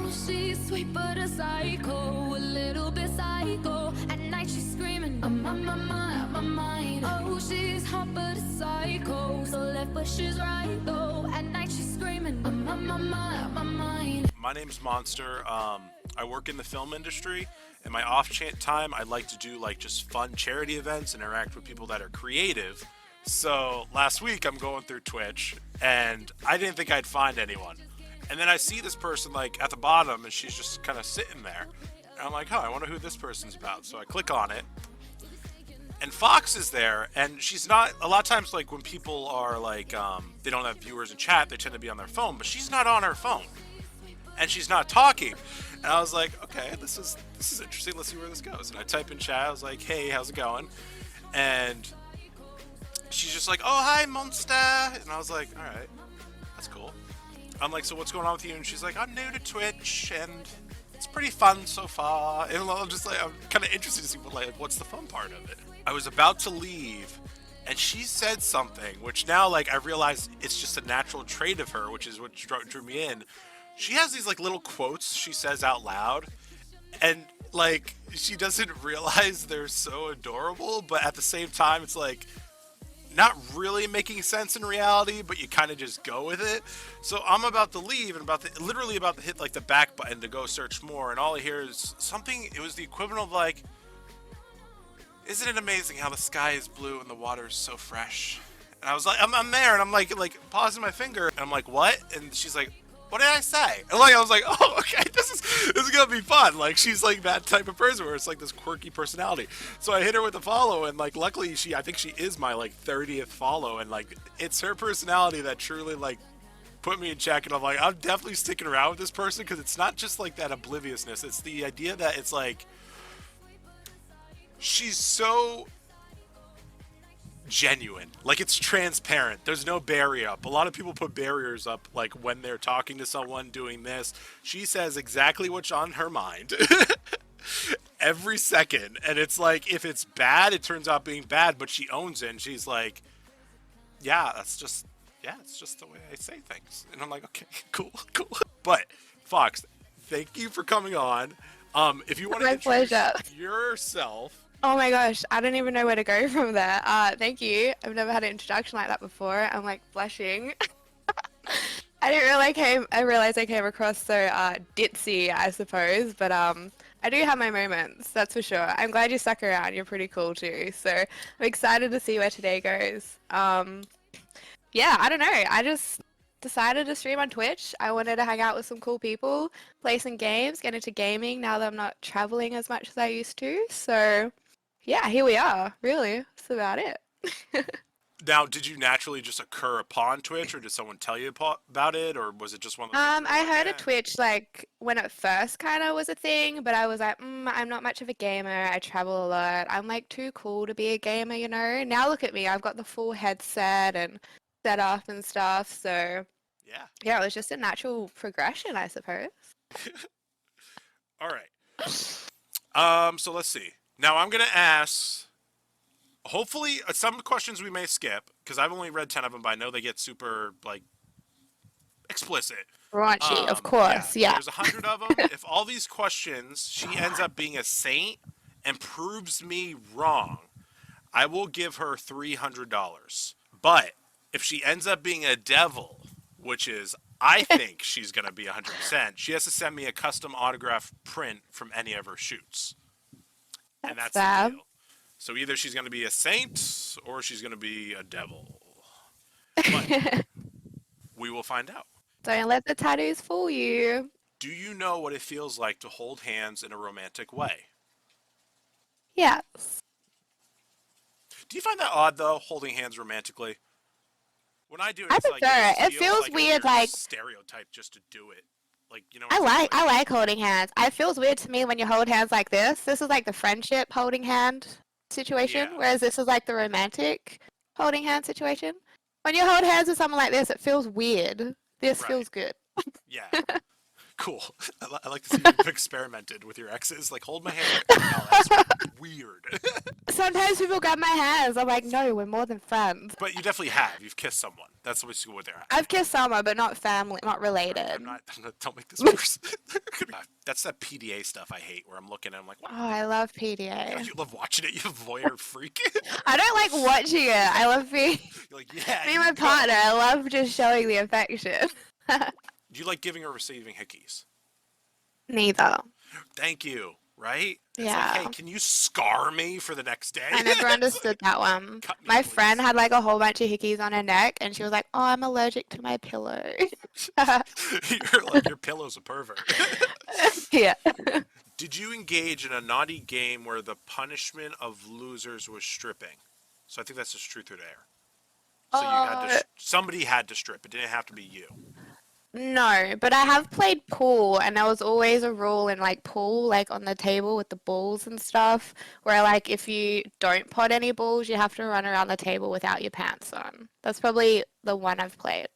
she's sweet but a psycho, a little bit psycho. At night she's screaming, I'm on my mind. Oh, she's hot but a psycho, so left but she's right though. At night she's screaming, I'm on my mind. My name's Monster. I work in the film industry. In my off time, I like to do like just fun charity events, interact with people that are creative. So last week I'm going through Twitch, and I didn't think I'd find anyone. And then I see this person like at the bottom, and she's just kind of sitting there. And I'm like, oh, I wonder who this person's about. So I click on it, and Fox is there, and she's not. A lot of times, like when people are like, they don't have viewers in chat, they tend to be on their phone, but she's not on her phone, and she's not talking. And I was like, okay, this is interesting. Let's see where this goes. And I type in chat. I was like, hey, how's it going? And she's just like, oh, hi, Monster. And I was like, all right, that's cool. I'm like, so what's going on with you? And she's like, I'm new to Twitch, and it's pretty fun so far. And I'm just like, I'm kind of interested to see what's the fun part of it. I was about to leave, and she said something, which now, like, I realize it's just a natural trait of her, which is what drew me in. She has these, like, little quotes she says out loud, and, like, she doesn't realize they're so adorable, but at the same time, it's, like, not really making sense in reality, but you kind of just go with it. So I'm about to leave and literally about to hit, like, the back button to go search more, and all I hear is something, it was the equivalent of, like, isn't it amazing how the sky is blue and the water is so fresh? And I was like, I'm there, and I'm like pausing my finger, and I'm like, what? And she's like, what did I say? And like, I was like, oh, okay, this is gonna be fun. Like, she's like that type of person where it's like this quirky personality. So I hit her with a follow, and like, luckily I think she is my like 30th follow, and like, it's her personality that truly like put me in check. And I'm like, I'm definitely sticking around with this person, because it's not just like that obliviousness. It's the idea that it's like, she's so genuine, like it's transparent, there's no barrier up. A lot of people put barriers up, like when they're talking to someone doing this. She says exactly what's on her mind every second, and it's like, if it's bad, it turns out being bad, but she owns it, and she's like, yeah, it's just the way I say things. And I'm like, okay, cool. But Fox, thank you for coming on. If you want to My introduce pleasure. yourself. Oh my gosh, I don't even know where to go from there. Thank you. I've never had an introduction like that before. I'm like blushing. I realized I came across so ditzy, I suppose, but I do have my moments, that's for sure. I'm glad you stuck around. You're pretty cool too. So I'm excited to see where today goes. Yeah, I don't know. I just decided to stream on Twitch. I wanted to hang out with some cool people, play some games, get into gaming now that I'm not traveling as much as I used to. So yeah, here we are. Really, that's about it. Now, did you naturally just occur upon Twitch, or did someone tell you about it, or was it just one of those things I where heard like, of Twitch like when it first kind of was a thing, but I was like, I'm not much of a gamer. I travel a lot. I'm like too cool to be a gamer, you know. Now look at me. I've got the full headset and setup and stuff. So yeah. yeah, it was just a natural progression, I suppose. All right. So let's see. Now I'm gonna ask. Hopefully, some questions we may skip, because I've only read 10 of them, but I know they get super like explicit. Raunchy, of course. Yeah. There's 100 of them. If all these questions, she ends up being a saint and proves me wrong, I will give her $300. But if she ends up being a devil, which is, I think she's going to be 100%, she has to send me a custom autograph print from any of her shoots. And that's fab. the deal. So either she's going to be a saint or she's going to be a devil. But we will find out. Don't let the tattoos fool you. Do you know what it feels like to hold hands in a romantic way? Yes. Do you find that odd, though, holding hands romantically? When I do it, I it's like prefer it. It feels like a weird, like stereotype just to do it. Like, you know what I I'm saying? like I like holding hands. It feels weird to me when you hold hands like this. This is like the friendship holding hand situation, Yeah. whereas this is like the romantic holding hand situation. When you hold hands with someone like this, it feels weird. This Right. feels good. Yeah. Cool. I like to see you've experimented with your exes. Like, hold my hand. No, that's weird. Sometimes people grab my hands. I'm like, no, we're more than friends. But you definitely have. You've kissed someone. That's basically what they're at. I've kissed someone, but not family, not related. Don't make this worse. That's that PDA stuff I hate, where I'm looking and I'm like, wow, Oh, I love PDA. you love watching it. You voyeur freak. I don't like watching it. I love being You're like, yeah. me you and my go. partner. I love just showing the affection. Do you like giving or receiving hickeys? Neither. Thank you. Right? It's Yeah. like, hey, can you scar me for the next day? I never understood that one. Cut me, My please. friend had like a whole bunch of hickeys on her neck, and she was like, "Oh, I'm allergic to my pillow." You're like, your pillow's a pervert. Yeah. Did you engage in a naughty game where the punishment of losers was stripping? So I think that's just truth or dare. So you had to, somebody had to strip. It didn't have to be you. No, but I have played pool, and there was always a rule in like pool, like on the table with the balls and stuff, where like if you don't pot any balls, you have to run around the table without your pants on. That's probably the one I've played.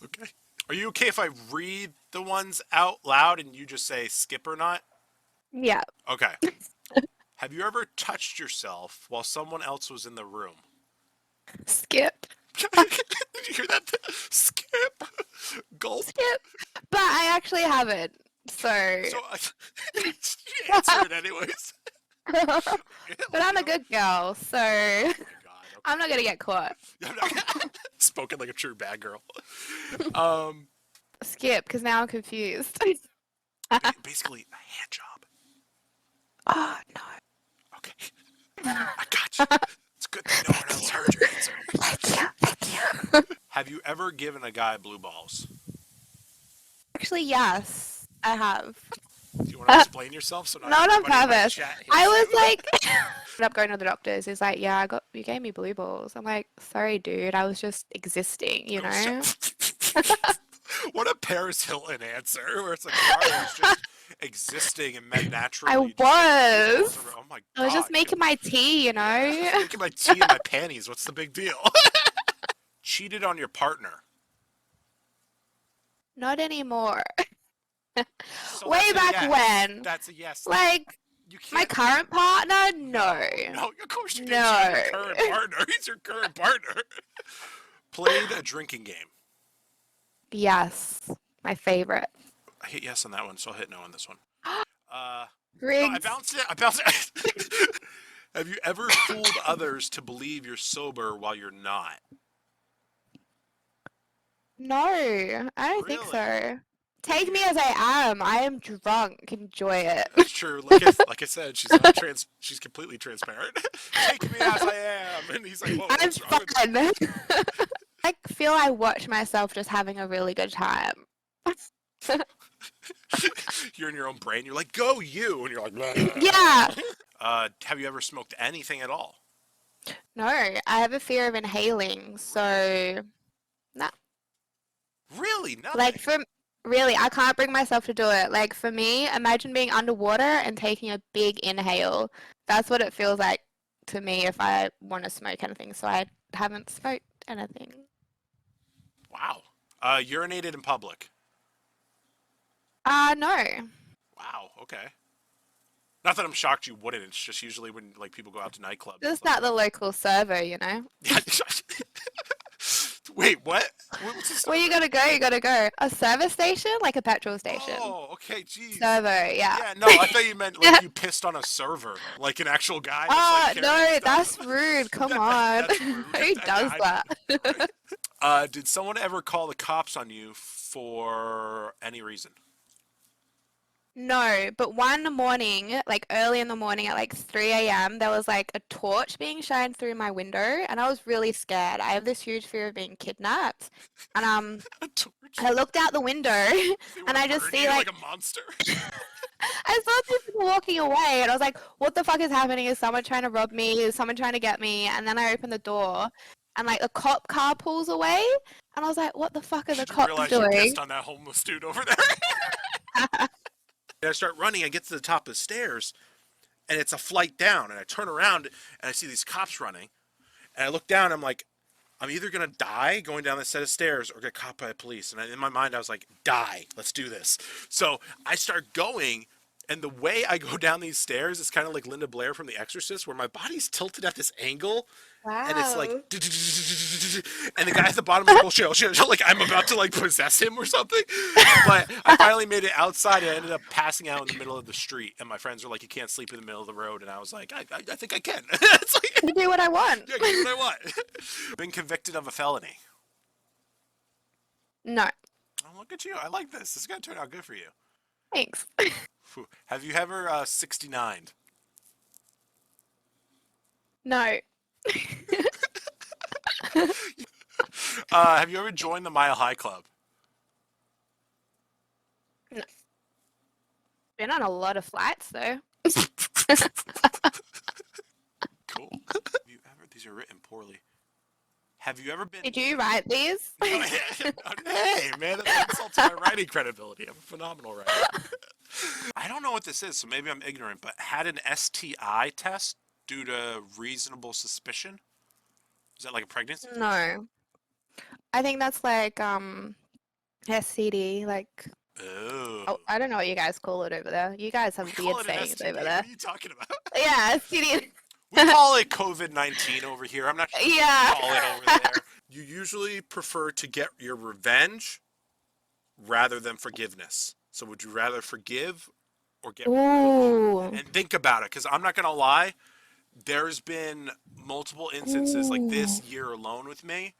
Okay. Are you okay if I read the ones out loud and you just say skip or not? Yeah. Okay. Have you ever touched yourself while someone else was in the room? Skip. Did you hear that? Skip. Gulp. Skip. But I actually haven't. So, So you answer it anyways. but I'm a good girl, so Oh my god. I'm not gonna get caught. Okay. Spoken like a true bad girl. Skip, because now I'm confused. Basically a hand job. Oh no. Okay. I got you. It's good that no one else heard your answer. Thank you. Have you ever given a guy blue balls? Actually, yes, I have. Do you want to explain yourself? So Not on everybody in my purpose. chat hears I was you? like, ended up going to the doctors. He's like, yeah, you gave me blue balls. I'm like, sorry, dude, I was just existing, you know? What a Paris Hilton answer, where it's like, sorry, I was just existing and met naturally. I just get blue balls was. around. Oh my god. I was just making my tea, you know? making my tea in my panties. What's the big deal? Cheated on your partner. Not anymore. So Way that's a back yes. when. That's a yes. Like, You my can't. current partner? No. No, of course you didn't. No. Cheat on your current partner. He's your current partner. Played a drinking game. Yes. My favorite. I hit yes on that one, so I'll hit no on this one. No, I Riggs. bounced it. I bounced it. Have you ever fooled others to believe you're sober while you're not? No, I don't think Really? so. Take me as I am. I am drunk. Enjoy it. That's true. Like I said, she's not she's completely transparent. Take me as I am, and he's like, "Whoa, I'm what's wrong with you?" fun. I feel I watch myself just having a really good time. You're in your own brain. You're like, "Go you," and you're like, "Blah." Yeah. Have you ever smoked anything at all? No, I have a fear of inhaling, so Really? Nothing. like really, I can't bring myself to do it. Like for me, imagine being underwater and taking a big inhale. That's what it feels like to me if I want to smoke anything. So I haven't smoked anything. Wow. Urinated in public. No. Wow. Okay. Not that I'm shocked you wouldn't. It's just usually when like people go out to nightclubs. and Just stuff at the local servo, you know. like that. Wait, what? What's this? Where you gotta go, you gotta go. A service station? Like a petrol station. Oh, okay, geez. Servo, yeah. Yeah, no, I thought you meant like you pissed on a server, like an actual guy. Oh, That's, like, no, carrying that's stuff. rude. Come on. That's rude. Who does that? Did someone ever call the cops on you for any reason? No, but one morning, like early in the morning at like 3 a.m., there was like a torch being shined through my window, and I was really scared. I have this huge fear of being kidnapped. And A torch? I looked out the window They and wanna I just burn see you like a monster. I saw two people walking away, and I was like, what the fuck is happening? Is someone trying to rob me? Is someone trying to get me? And then I opened the door, and like a cop car pulls away, and I was like, what the fuck are the Did you cops realize you doing? pissed on that homeless dude over there? I start running. I get to the top of the stairs, and it's a flight down. And I turn around, and I see these cops running. And I look down. I'm like, I'm either gonna die going down this set of stairs or get caught by police. And in my mind, I was like, die. Let's do this. So I start going, and the way I go down these stairs is kind of like Linda Blair from The Exorcist, where my body's tilted at this angle, and it's like, Wow. and the guy at the bottom is like, oh shit, oh shit, oh shit, like I'm about to like possess him or something. But I finally made it outside, and I ended up passing out in the middle of the street. And my friends were like, you can't sleep in the middle of the road, and I was like, I think I can. It's like, I do what I want. yeah, get what I want. Been convicted of a felony. No, Oh, look at you. I like this. This is gonna turn out good for you. thanks. Phew. Have you ever 69? No. Have you ever joined the Mile High Club? No. Been on a lot of flights though. Cool. Have you ever? These are written poorly. Have you ever been? Did you write these? Hey, man, that insults my writing credibility. I'm a phenomenal writer. I don't know what this is, so maybe I'm ignorant, but had an STI test due to reasonable suspicion? Is that like a pregnancy? No. I think that's like SCD, like Oh. I don't know what you guys call it over there. You guys have We weird call it an sayings STD. over What there. are you talking about? Yeah, STD. We call it COVID-19 over here. I'm not sure what you Yeah. call it over there. You usually prefer to get your revenge rather than forgiveness. So would you rather forgive or get revenge? Ooh. And think about it, because I'm not going to lie. There's been multiple instances like this year alone with me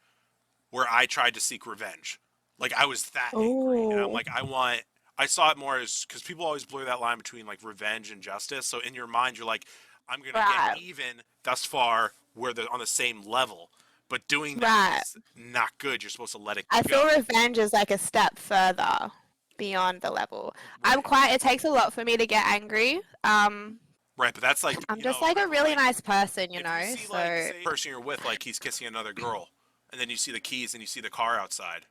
where I tried to seek revenge. Like I was that angry. And I'm Ooh. like, I saw it more as, because people always blur that line between like revenge and justice. So in your mind, you're like, I'm going to Right. get even. Thus far, we're on the same level. But doing that Right. is not good. You're supposed to let it I go. feel revenge is like a step further beyond the level. It takes a lot for me to get angry. Right, but that's like, I'm you just know, like a really nice person, you if know, you see, so like, say, the person you're with, like, he's kissing another girl, and then you see the keys and you see the car outside.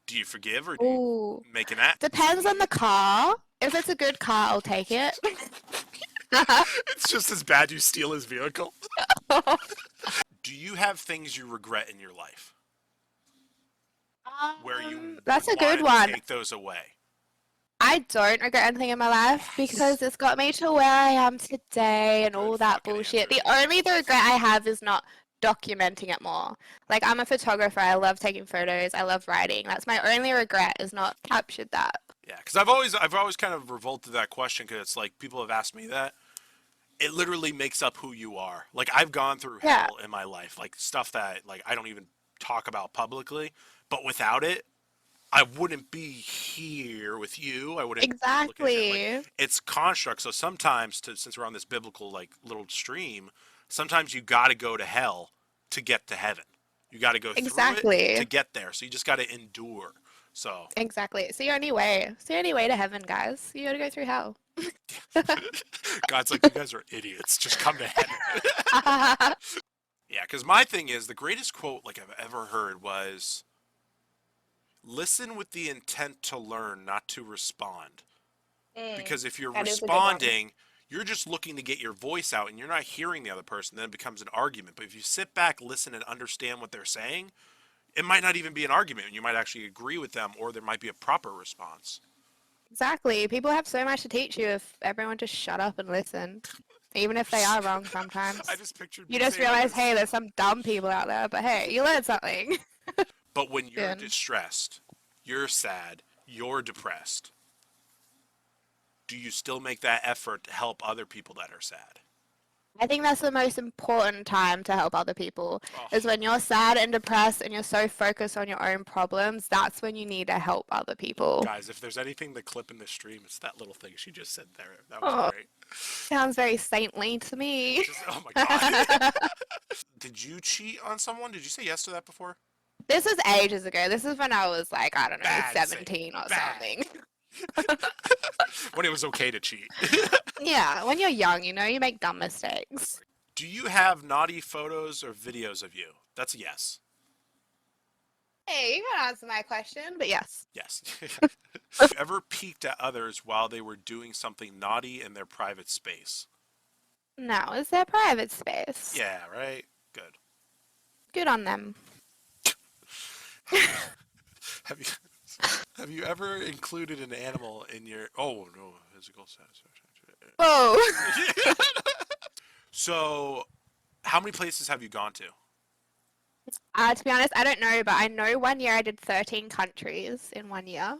Do you forgive or do you ooh. make an act? Depends on the car. If it's a good car, I'll take it. It's just as bad you steal his vehicle. Do you have things you regret in your life where you That's would a good wanna one. take those away? I don't regret anything in my life because it's got me to where I am today and all Good that fucking bullshit. answer. The regret I have is not documenting it more. Like I'm a photographer, I love taking photos, I love writing. That's my only regret is not captured that. Yeah, because I've always kind of revolted that question because it's like people have asked me that. It literally makes up who you are. Like I've gone through Yeah. hell in my life, like stuff that like I don't even talk about publicly. But without it, I wouldn't be here with you. I wouldn't be looking at Exactly. like it's construct. So sometimes, since we're on this biblical like little stream, sometimes you got to go to hell to get to heaven. You got to go through it Exactly. to get there. So you just got to endure. So Exactly. It's the only way. It's the only way to heaven, guys. You gotta go through hell. God's like, you guys are idiots. Just come to heaven. Yeah, because my thing is the greatest quote like I've ever heard was, "Listen with the intent to learn, not to respond." Because if you're That is a good one. responding, you're just looking to get your voice out, and you're not hearing the other person. Then it becomes an argument. But if you sit back, listen, and understand what they're saying, it might not even be an argument, and you might actually agree with them, or there might be a proper response. Exactly. People have so much to teach you if everyone just shut up and listen. Even if they are wrong sometimes. I just pictured You me just saying realize, this. hey, there's some dumb people out there, but hey, you learned something. But when you're Good. distressed, you're sad, you're depressed, do you still make that effort to help other people that are sad? I think that's the most important time to help other people Oh, is when you're sad and depressed and you're so focused on your own problems. That's when you need to help other people. guys, if there's anything to clip in the stream, it's that little thing she just said there. That was Oh. great. Sounds very saintly to me. Oh my god. Did you cheat on someone? Did you say yes to that before? This is ages ago. This is when I was like, I don't know, Bad 17 or Bad. something. When it was okay to cheat. Yeah, when you're young, you know, you make dumb mistakes. Do you have naughty photos or videos of you? That's a yes. Hey, you can answer my question, but yes. Yes. Have you ever peeked at others while they were doing something naughty in their private space? No, it's their private space. Yeah, right? Good. Good on them. Have you have you ever included an animal in your? Oh no, physical satisfaction. Whoa. So, how many places have you gone to? To be honest, I don't know, but I know one year I did 13 countries in one year.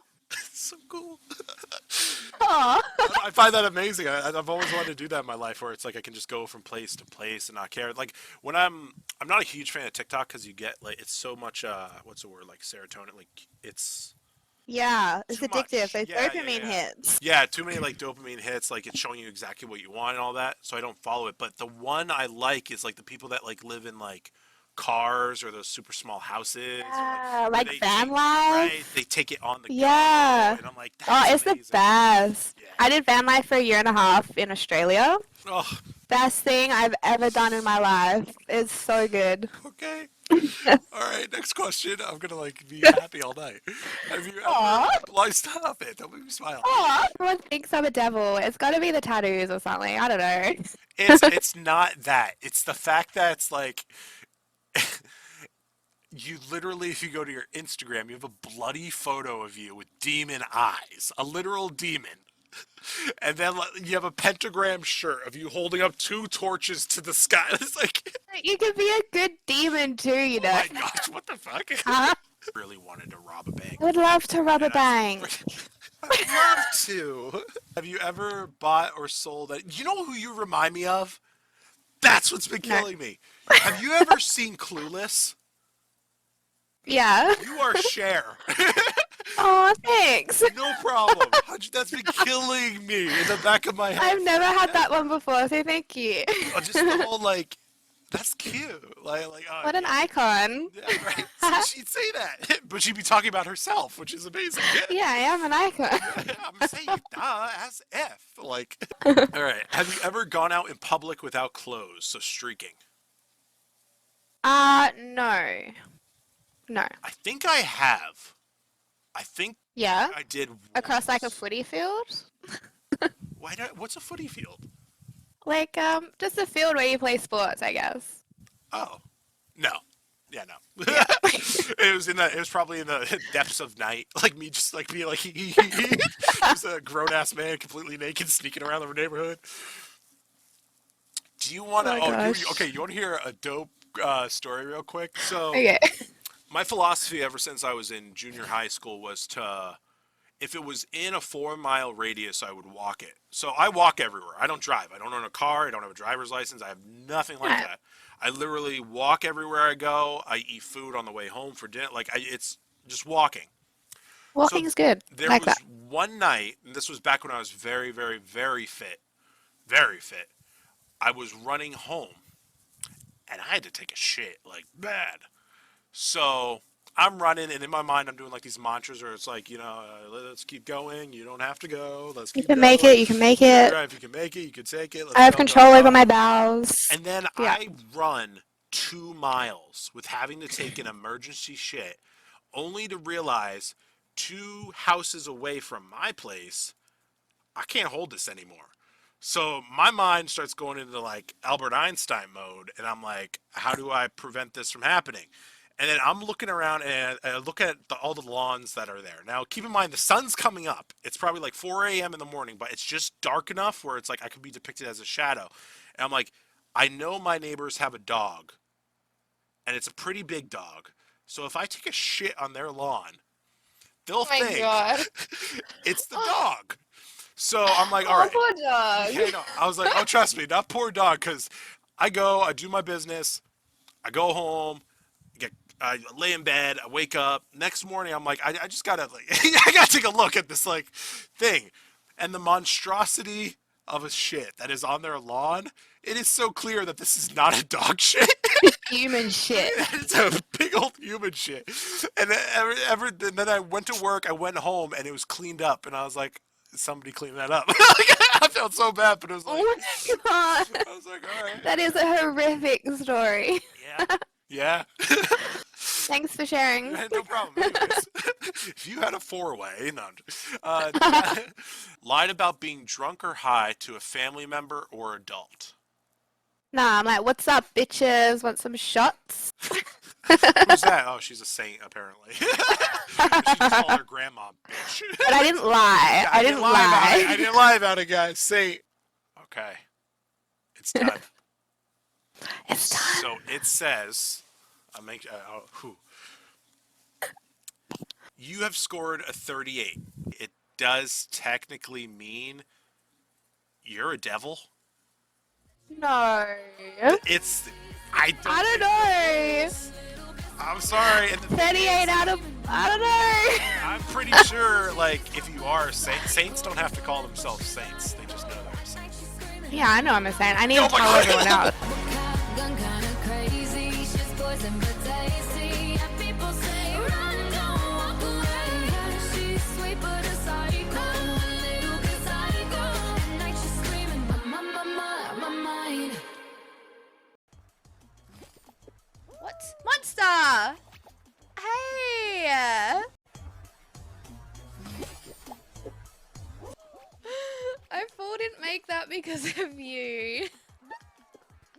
So cool. Oh. I find that amazing. I've always wanted to do that in my life, where it's like I can just go from place to place and not care. Like when I'm not a huge fan of TikTok because you get like it's so much what's the word, like serotonin, like it's Yeah, it's too addictive. much. Those Yeah, dopamine hits. yeah, too many like dopamine hits. Like it's showing you exactly what you want and all that. So I don't follow it. But the one I like is like the people that like live in like cars or those super small houses, or like Yeah, where like they van take right, they life. take it on the go, Yeah. and I'm like, Oh, that's it's the amazing. best. Yeah. I did van life for a year and a half in Australia. Oh, Best thing I've ever done in my life. It's so good. okay. All right, next question. I'm gonna like be happy all night. Have you ever? Aw. Like, stop it! Don't make me smile. Oh, everyone thinks I'm a devil. It's got to be the tattoos or something. I don't know. It's not that. It's the fact that it's like you literally, if you go to your Instagram, you have a bloody photo of you with demon eyes, a literal demon. And then like, you have a pentagram shirt of you holding up two torches to the sky. It's like, You could be a good demon too, you oh know. my gosh, what the fuck? Huh? Really wanted to rob a bank. I would love to rob a And I bank. I'd love to. Have you ever bought or sold a? You know who you remind me of? That's what's been No. killing me. Have you ever seen Clueless? Yeah. You are Cher. Oh, thanks. No problem. That's been killing me in the back of my head. I've never had that one before, so thank you. Just the whole like, that's cute. Like oh, What an icon. yeah, right. So she'd say that, but she'd be talking about herself, which is amazing. Yeah, I am an icon. I'm saying duh as F. Like, all right. Have you ever gone out in public without clothes, so streaking? No. No. I think I have. I think Yeah? I did Across like a once. footy field? What's a footy field? Like, just a field where you play sports, I guess. Oh, no. Yeah, no. Yeah. It was probably in the depths of night, like me just like being like just a grown ass man completely naked sneaking around the neighborhood. Do you want to? Oh my Oh, gosh. okay. You want to hear a dope story real quick? So Okay. my philosophy ever since I was in junior high school was to, if it was in a 4 mile radius, I would walk it. So I walk everywhere. I don't drive. I don't own a car. I don't have a driver's license. I have nothing like Yeah. that. I literally walk everywhere I go. I eat food on the way home for dinner. It's just walking. Walking's good. There Like was that. one night, and this was back when I was very, very, very fit. Very fit. I was running home, and I had to take a shit, like, bad. So I'm running, and in my mind, I'm doing like these mantras, where it's like, let's keep going. You don't have to go. Let's You keep can going. make it, you can make it. Right, if you can make it, you can take it. Let's I have go, go, control over go. my bowels. And then Yeah. I run 2 miles with having to take an emergency shit, only to realize 2 houses away from my place, I can't hold this anymore. So my mind starts going into like Albert Einstein mode, and I'm like, how do I prevent this from happening? And then I'm looking around and I look at all the lawns that are there. Now, keep in mind, the sun's coming up. It's probably like 4 a.m. in the morning, but it's just dark enough where it's like I could be depicted as a shadow. And I'm like, I know my neighbors have a dog, and it's a pretty big dog. So if I take a shit on their lawn, they'll Oh my think god. it's the dog. So I'm like, all Oh, right. poor dog. Yeah, no. I was like, oh, trust me, not poor dog, because I go, I do my business, I go home, I lay in bed, I wake up. Next morning, I'm like, I just gotta, like, I gotta take a look at this, like, thing. And the monstrosity of a shit that is on their lawn, it is so clear that this is not a dog shit. Human shit. It's a big old human shit. And then I went to work, I went home, and it was cleaned up. And I was like, somebody clean that up. I felt so bad, but it was like, Oh my god. I was like, all right. That is a horrific story. Yeah. Yeah. Thanks for sharing. No problem. Anyways, if you had a four-way, no, lied about being drunk or high to a family member or adult. Nah, I'm like, what's up, bitches? Want some shots? Who's that? Oh, she's a saint, apparently. She just called her grandma, bitch. But I didn't lie. I didn't lie about it. I lie. didn't lie about it, guys. Saint. Okay. It's done. It's done. So it says, who? You have scored a 38. It does technically mean you're a devil. No. It's, I don't know. I'm sorry. 38 out of, I don't know. I'm pretty sure, like, if you are a saint, saints don't have to call themselves saints. They just know they're a saint. Yeah, I know I'm a saint. I need Oh to my tell God. everyone else. Gun kinda crazy, she's poison but tasty. And people say, run, don't walk away. She's sweet but a psycho, a little bit psycho. At night she's screaming, my mind. What? Monster! Hey! I didn't make that because of you.